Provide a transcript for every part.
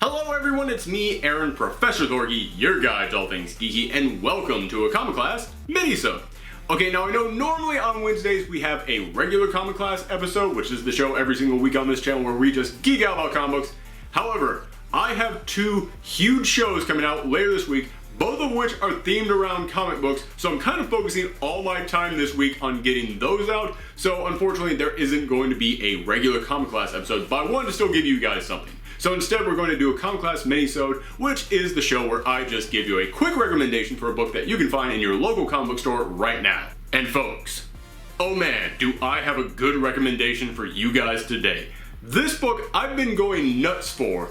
Hello everyone, it's me, Aaron, Professor Thorgy, your guide to all things geeky, and welcome to a Comic Class-Minisode. Okay, now I know normally on Wednesdays we have a regular Comic Class episode, which is the show every single week on this channel where we just geek out about comic books. However, I have two huge shows coming out later this week, both of which are themed around comic books, so I'm kind of focusing all my time this week on getting those out. So unfortunately there isn't going to be a regular Comic Class episode, but I wanted to still give you guys something. So instead we're going to do a Comic Class-Minisode, which is the show where I just give you a quick recommendation for a book that you can find in your local comic book store right now. And folks, oh man, do I have a good recommendation for you guys today. This book I've been going nuts for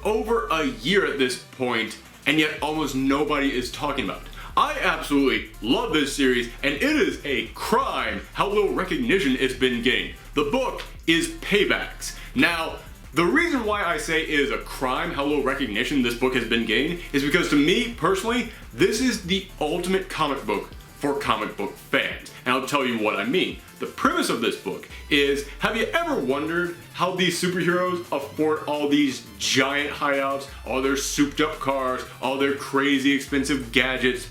over a year at this point, and yet almost nobody is talking about it. I absolutely love this series, and it is a crime how little recognition it's been getting. The book is Paybacks. Now, the reason why I say it is a crime how little recognition this book has been getting is because to me, personally, this is the ultimate comic book for comic book fans. And I'll tell you what I mean. The premise of this book is, have you ever wondered how these superheroes afford all these giant hideouts, all their souped up cars, all their crazy expensive gadgets?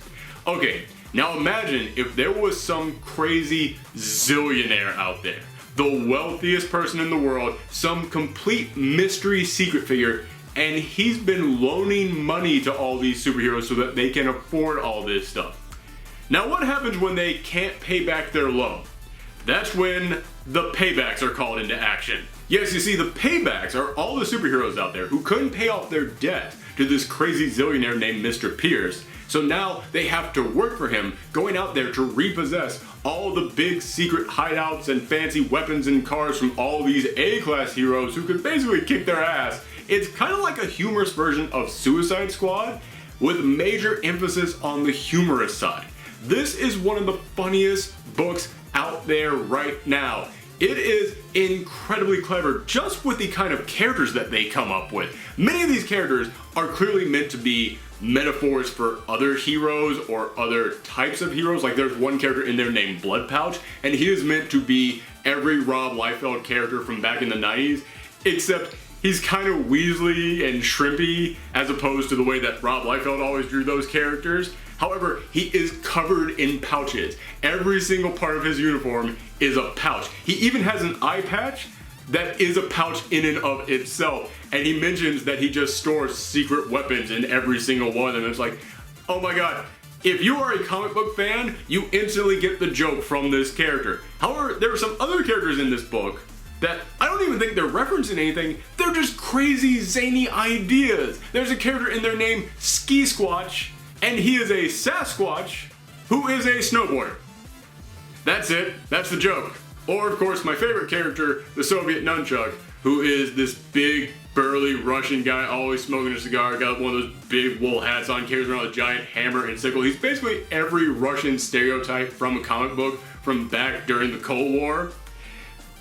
Okay, now imagine if there was some crazy zillionaire out there, the wealthiest person in the world, some complete mystery secret figure, and he's been loaning money to all these superheroes so that they can afford all this stuff. Now what happens when they can't pay back their loan? That's when the Paybacks are called into action. Yes, you see, the Paybacks are all the superheroes out there who couldn't pay off their debt to this crazy zillionaire named Mr. Pierce. So now they have to work for him, going out there to repossess all the big secret hideouts and fancy weapons and cars from all these A-class heroes who could basically kick their ass. It's kind of like a humorous version of Suicide Squad with major emphasis on the humorous side. This is one of the funniest books out there right now. It is incredibly clever just with the kind of characters that they come up with. Many of these characters are clearly meant to be metaphors for other heroes or other types of heroes. Like there's one character in there named Blood Pouch, and he is meant to be every Rob Liefeld character from back in the 90s, except he's kind of Weasley and shrimpy as opposed to the way that Rob Liefeld always drew those characters. However, he is covered in pouches. Every single part of his uniform is a pouch. He even has an eye patch that is a pouch in and of itself. And he mentions that he just stores secret weapons in every single one of them. It's like, oh my god, if you are a comic book fan, you instantly get the joke from this character. However, there are some other characters in this book that I don't even think they're referencing anything. They're just crazy, zany ideas. There's a character in there named Ski Squatch, and he is a Sasquatch who is a snowboarder. That's it. That's the joke. Or, of course, my favorite character, the Soviet Nunchuck, who is this big, burly Russian guy, always smoking a cigar, got one of those big wool hats on, carries around a giant hammer and sickle. He's basically every Russian stereotype from a comic book from back during the Cold War.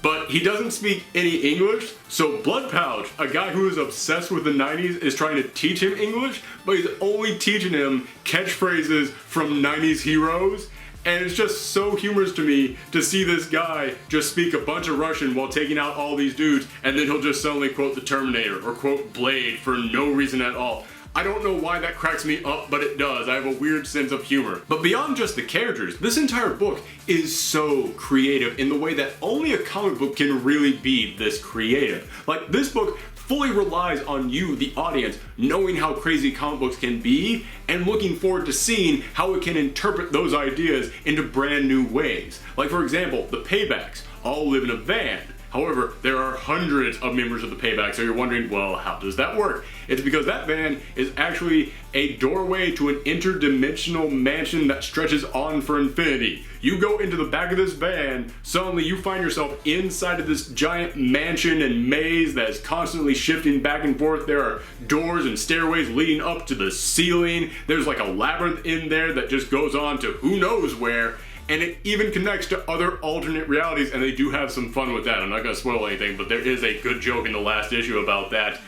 But he doesn't speak any English, so Blood Pouch, a guy who is obsessed with the 90s, is trying to teach him English, but he's only teaching him catchphrases from 90s heroes. And it's just so humorous to me to see this guy just speak a bunch of Russian while taking out all these dudes, and then he'll just suddenly quote the Terminator or quote Blade for no reason at all. I don't know why that cracks me up, but it does. I have a weird sense of humor. But beyond just the characters, this entire book is so creative in the way that only a comic book can really be this creative. Like, this book fully relies on you, the audience, knowing how crazy comic books can be and looking forward to seeing how it can interpret those ideas into brand new ways. Like, for example, the Paybacks all live in a van. However, there are hundreds of members of the Paybacks, so you're wondering, well, how does that work? It's because that van is actually a doorway to an interdimensional mansion that stretches on for infinity. You go into the back of this van, suddenly you find yourself inside of this giant mansion and maze that is constantly shifting back and forth. There are doors and stairways leading up to the ceiling. There's like a labyrinth in there that just goes on to who knows where. And it even connects to other alternate realities, and they do have some fun with that. I'm not gonna spoil anything, but there is a good joke in the last issue about that.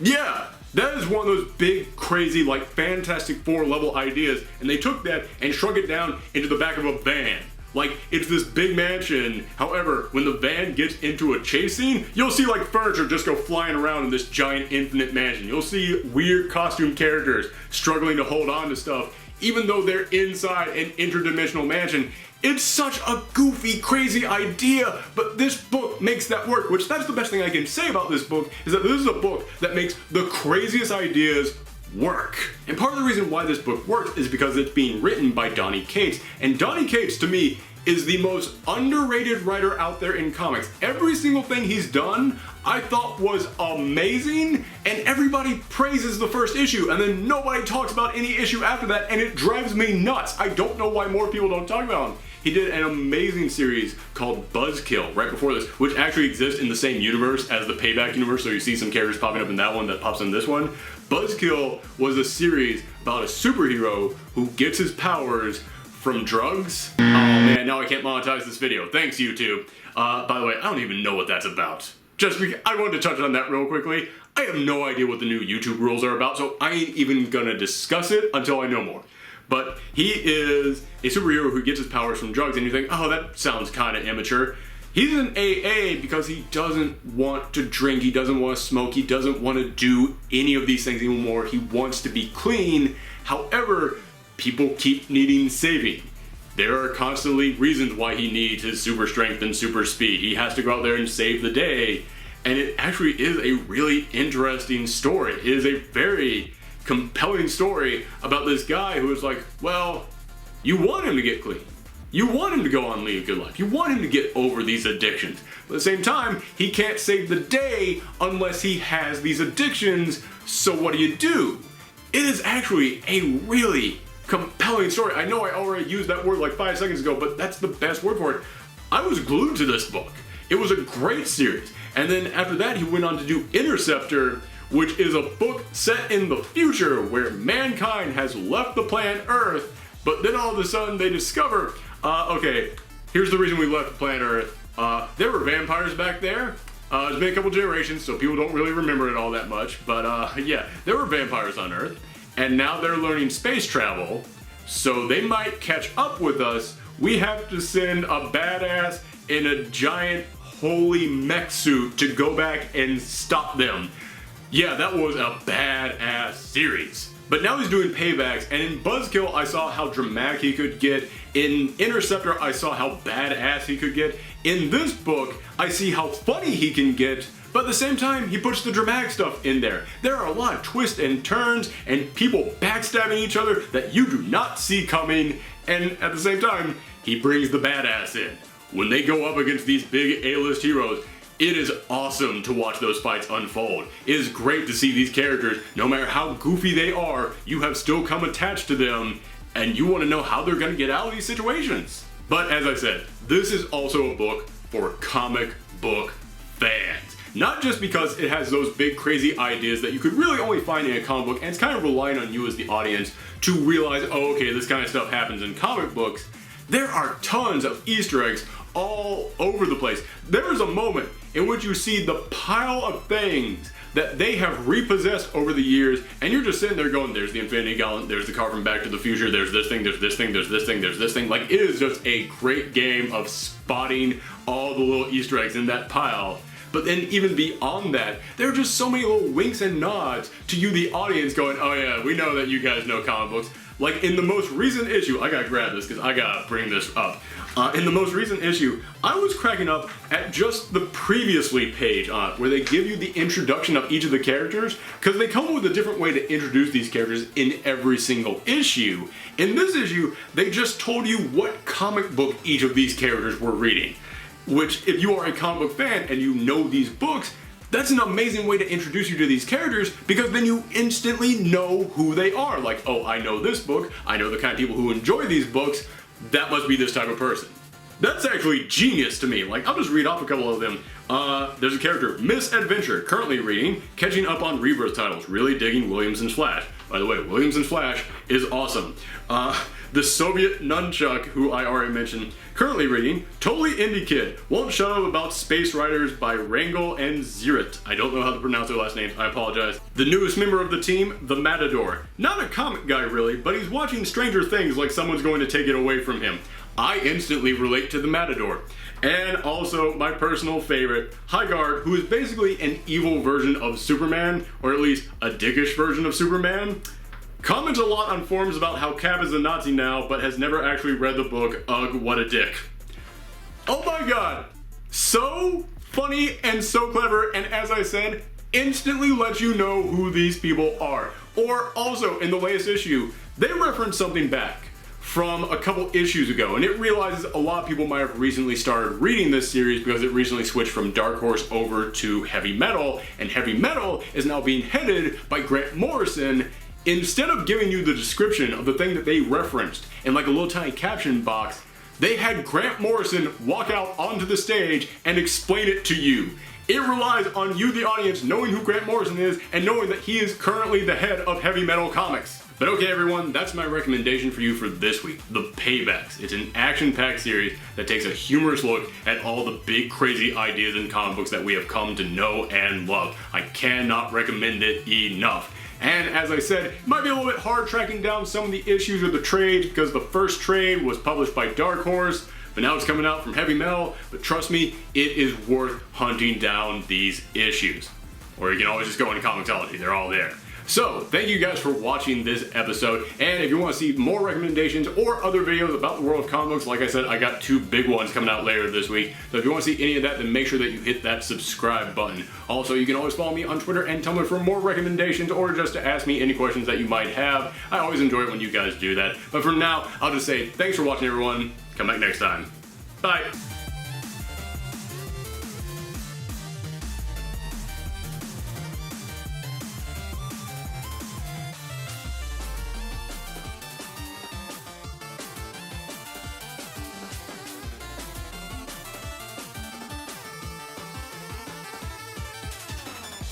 Yeah, that is one of those big, crazy, like Fantastic Four level ideas, and they took that and shrunk it down into the back of a van. Like, it's this big mansion. However, when the van gets into a chase scene, you'll see like furniture just go flying around in this giant infinite mansion. You'll see weird costume characters struggling to hold on to stuff, even though they're inside an interdimensional mansion. It's such a goofy, crazy idea, but this book makes that work, which that's the best thing I can say about this book, is that this is a book that makes the craziest ideas work. And part of the reason why this book works is because it's being written by Donny Cates, and Donny Cates, to me, is the most underrated writer out there in comics. Every single thing he's done, I thought was amazing, and everybody praises the first issue, and then nobody talks about any issue after that, and it drives me nuts. I don't know why more people don't talk about him. He did an amazing series called Buzzkill right before this, which actually exists in the same universe as the Payback universe, so you see some characters popping up in that one that pops in this one. Buzzkill was a series about a superhero who gets his powers from drugs. Oh man, now I can't monetize this video. Thanks, YouTube. By the way, I don't even know what that's about. Just because I wanted to touch on that real quickly. I have no idea what the new YouTube rules are about, so I ain't even gonna discuss it until I know more. But he is a superhero who gets his powers from drugs, and you think, oh, that sounds kind of immature. He's in AA because he doesn't want to drink, he doesn't want to smoke, he doesn't want to do any of these things anymore. He wants to be clean. However, people keep needing saving. There are constantly reasons why he needs his super strength and super speed. He has to go out there and save the day. And it actually is a really interesting story. It is a very compelling story about this guy who is like, well, you want him to get clean. You want him to go on lead a good life. You want him to get over these addictions. But at the same time, he can't save the day unless he has these addictions. So what do? It is actually a really compelling story. I know I already used that word like 5 seconds ago, but that's the best word for it. I was glued to this book. It was a great series. And then after that, he went on to do Interceptor, which is a book set in the future where mankind has left the planet Earth, but then all of a sudden they discover, okay, here's the reason we left the planet Earth. There were vampires back there. It's been a couple generations, so people don't really remember it all that much, but yeah, there were vampires on Earth, and now they're learning space travel, so they might catch up with us. We have to send a badass in a giant holy mech suit to go back and stop them. Yeah, that was a badass series. But now he's doing Paybacks, and in Buzzkill I saw how dramatic he could get. In Interceptor I saw how badass he could get. In this book I see how funny he can get, but at the same time he puts the dramatic stuff in there. There are a lot of twists and turns and people backstabbing each other that you do not see coming, and at the same time he brings the badass in. When they go up against these big A-list heroes, it is awesome to watch those fights unfold. It is great to see these characters, no matter how goofy they are, you have still come attached to them, and you want to know how they're going to get out of these situations. But as I said, this is also a book for comic book fans. Not just because it has those big crazy ideas that you could really only find in a comic book, and it's kind of relying on you as the audience to realize, oh, okay, this kind of stuff happens in comic books. There are tons of Easter eggs all over the place. There is a moment in which you see the pile of things that they have repossessed over the years, and you're just sitting there going, there's the Infinity Gauntlet, there's the car from Back to the Future, there's this thing, there's this thing, there's this thing, there's this thing. Like, it is just a great game of spotting all the little Easter eggs in that pile. But then even beyond that, there are just so many little winks and nods to you, the audience, going, oh yeah, we know that you guys know comic books. Like in the most recent issue, I gotta grab this because I gotta bring this up. In the most recent issue, I was cracking up at just the previously page on it, where they give you the introduction of each of the characters, because they come up with a different way to introduce these characters in every single issue. In this issue, they just told you what comic book each of these characters were reading. Which, if you are a comic book fan and you know these books, that's an amazing way to introduce you to these characters, because then you instantly know who they are. Like, oh, I know this book, I know the kind of people who enjoy these books, that must be this type of person. That's actually genius to me. Like, I'll just read off a couple of them. There's a character, Misadventure, currently reading, catching up on Rebirth titles, really digging Williamson's Flash. By the way, Williamson's Flash is awesome. The Soviet Nunchuck, who I already mentioned, currently reading, Totally Indie Kid, won't shut up about space riders by Rangel and Zirit. I don't know how to pronounce their last names, I apologize. The newest member of the team, the Matador. Not a comic guy really, but he's watching Stranger Things like someone's going to take it away from him. I instantly relate to the Matador. And also my personal favorite, Highguard, who is basically an evil version of Superman, or at least a dickish version of Superman, comments a lot on forums about how Cap is a Nazi now, but has never actually read the book. Ugh, what a dick. Oh my god, so funny and so clever, and as I said, instantly lets you know who these people are. Or also, in the latest issue, they reference something back from a couple issues ago, and it realizes a lot of people might have recently started reading this series because it recently switched from Dark Horse over to Heavy Metal, and Heavy Metal is now being headed by Grant Morrison. Instead of giving you the description of the thing that they referenced in like a little tiny caption box, they had Grant Morrison walk out onto the stage and explain it to you. It relies on you, the audience, knowing who Grant Morrison is and knowing that he is currently the head of Heavy Metal Comics. But okay everyone, that's my recommendation for you for this week, The Paybacks. It's an action-packed series that takes a humorous look at all the big crazy ideas in comic books that we have come to know and love. I cannot recommend it enough. And as I said, it might be a little bit hard tracking down some of the issues of the trade because the first trade was published by Dark Horse, but now it's coming out from Heavy Metal. But trust me, it is worth hunting down these issues. Or you can always just go into Comixology, they're all there. So, thank you guys for watching this episode, and if you want to see more recommendations or other videos about the world of comic books, like I said, I got 2 big ones coming out later this week, so if you want to see any of that, then make sure that you hit that subscribe button. Also, you can always follow me on Twitter and Tumblr for more recommendations, or just to ask me any questions that you might have. I always enjoy it when you guys do that. But for now, I'll just say thanks for watching everyone, come back next time. Bye!